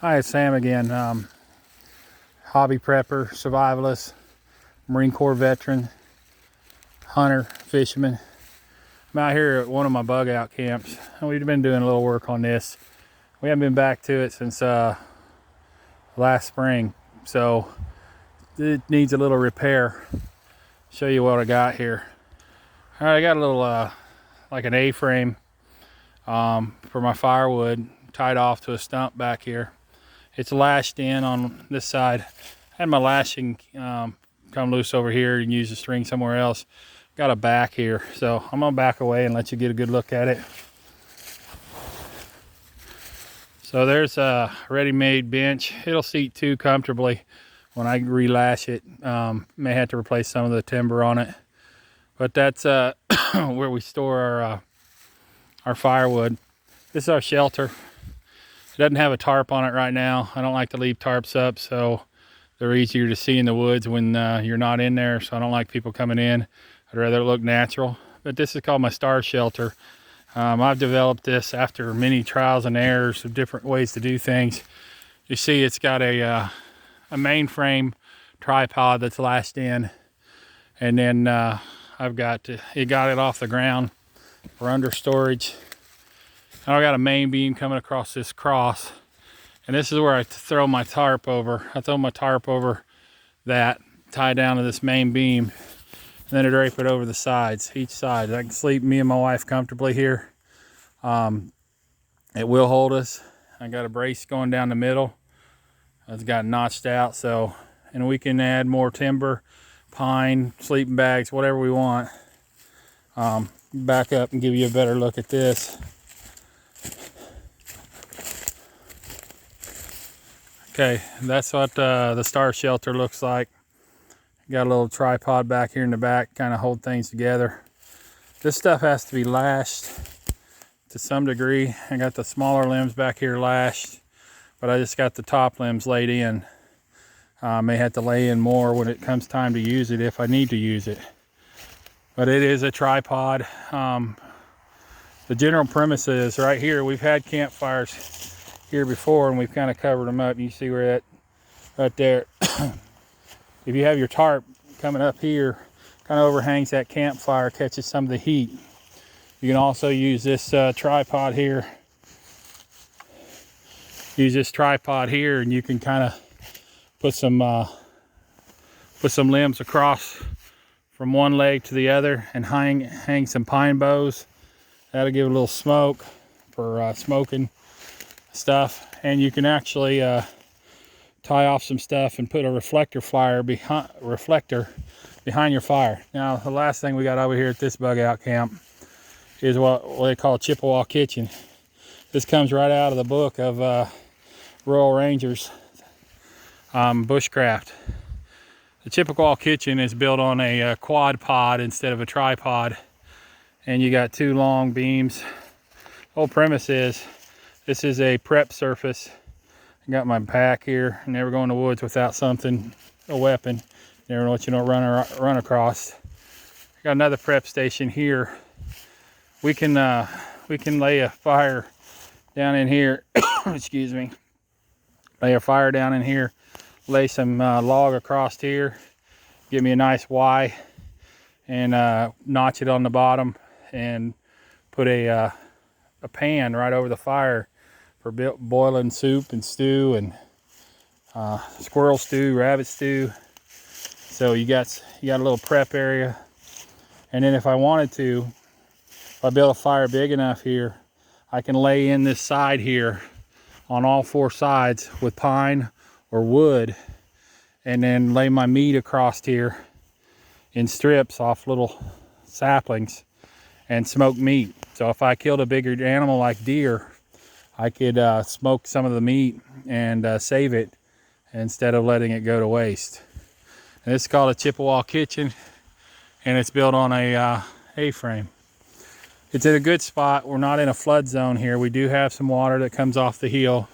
Hi, it's Sam again. Hobby prepper, survivalist, Marine Corps veteran, hunter, fisherman. I'm out here at one of my bug out camps. We've been doing a little work on this. We haven't been back to it since last spring, so it needs a little repair. Show you what I got here. All right, I got a little like an A-frame for my firewood tied off to a stump back here. It's lashed in on this side. I had my lashing come loose over here and use the string somewhere else. Got a back here, so I'm gonna back away and let you get a good look at it. So there's a ready-made bench. It'll seat two comfortably when I relash it. May have to replace some of the timber on it, but that's where we store our firewood. This is our shelter. It doesn't have a tarp on it right now. I don't like to leave tarps up, so they're easier to see in the woods when you're not in there, so I don't like people coming in. I'd rather it look natural. But this is called my star shelter. I've developed this after many trials and errors of different ways to do things. You see it's got a mainframe tripod that's lashed in, and then I've got it off the ground for under storage. Now I got a main beam coming across this cross, and this is where I throw my tarp over. I throw my tarp over that, tie down to this main beam, and then I drape it over the sides, each side. I can sleep, me and my wife, comfortably here. It will hold us. I got a brace going down the middle. It's got notched out, so, and we can add more timber, pine, sleeping bags, whatever we want. Back up and give you a better look at this. Okay, that's what the star shelter looks like. Got a little tripod back here in the back, kind of hold things together. This stuff has to be lashed to some degree. I got the smaller limbs back here lashed, but I just got the top limbs laid in. May have to lay in more when it comes time to use it, if I need to use it. But it is a tripod. The general premise is right here, we've had campfires here before and we've kind of covered them up. You see where that right there. If you have your tarp coming up here, kind of overhangs that campfire, catches some of the heat. You can also use this tripod here. Use this tripod here, and you can kind of put some limbs across from one leg to the other and hang some pine boughs. That'll give a little smoke for smoking stuff. And you can actually tie off some stuff and put a reflector behind your fire. Now, the last thing we got over here at this bug out camp is what they call a Chippewa kitchen. This comes right out of the book of Royal Rangers bushcraft. The Chippewa kitchen is built on a quad pod instead of a tripod, and you got two long beams. The whole premise is this is a prep surface. I got my pack here. Never go in the woods without something, a weapon. Never know what you don't run across. Got another prep station here. We can lay a fire down in here. Excuse me. Lay a fire down in here. Lay some log across here. Give me a nice Y, and notch it on the bottom, and put a pan right over the fire for boiling soup and stew and squirrel stew, rabbit stew. So you got a little prep area. And then if I wanted to, if I build a fire big enough here, I can lay in this side here on all four sides with pine or wood, and then lay my meat across here in strips off little saplings and smoke meat. So if I killed a bigger animal like deer, I could smoke some of the meat and save it instead of letting it go to waste. And this is called a Chippewa kitchen, and it's built on a A-frame. It's in a good spot. We're not in a flood zone here. We do have some water that comes off the hill,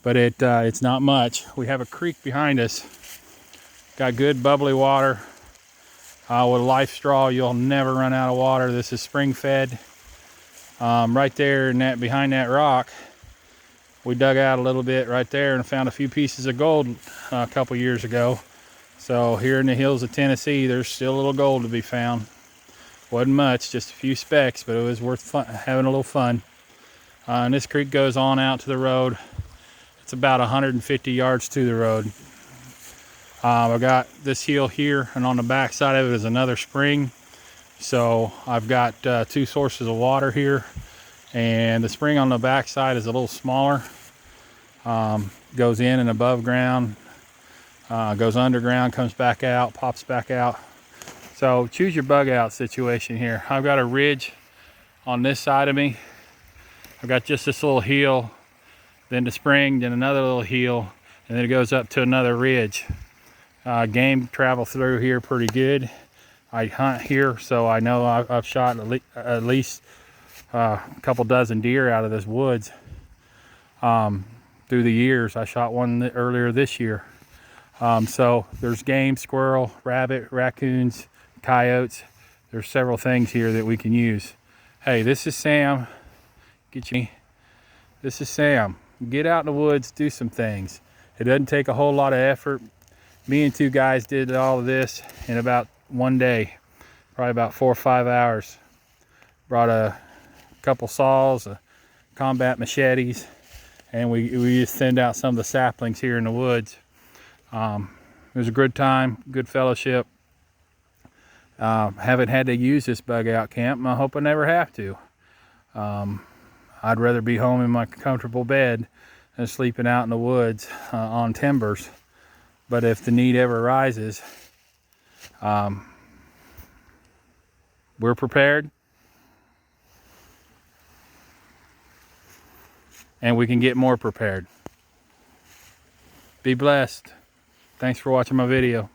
but it's not much. We have a creek behind us. Got good bubbly water. With life straw, you'll never run out of water. This is spring fed. Right there in behind that rock, We dug out a little bit right there and found a few pieces of gold a couple years ago. So here in the hills of Tennessee, there's still a little gold to be found. Wasn't much, just a few specks, but it was worth fun, having a little fun. And this creek goes on out to the road. It's about 150 yards to the road. I got this hill here, and on the back side of it is another spring. So I've got 2 sources of water here, and the spring on the back side is a little smaller. Goes in and above ground, goes underground, comes back out, pops back out. So choose your bug out situation here. I've got a ridge on this side of me. I've got just this little hill, then the spring, then another little hill, and then it goes up to another ridge. Game travel through here pretty good. I hunt here, so I know I've shot at least a couple dozen deer out of this woods through the years. I shot one earlier this year. So there's game, squirrel, rabbit, raccoons, coyotes. There's several things here that we can use. Hey, this is Sam. This is Sam. Get out in the woods, do some things. It doesn't take a whole lot of effort. Me and 2 guys did all of this in about one day, probably about 4 or 5 hours. Brought a couple saws, combat machetes, and we just thinned out some of the saplings here in the woods. It was a good time, good fellowship. Haven't had to use this bug out camp, and I hope I never have to. I'd rather be home in my comfortable bed than sleeping out in the woods on timbers. But if the need ever arises, we're prepared, and we can get more prepared. Be blessed. Thanks for watching my video.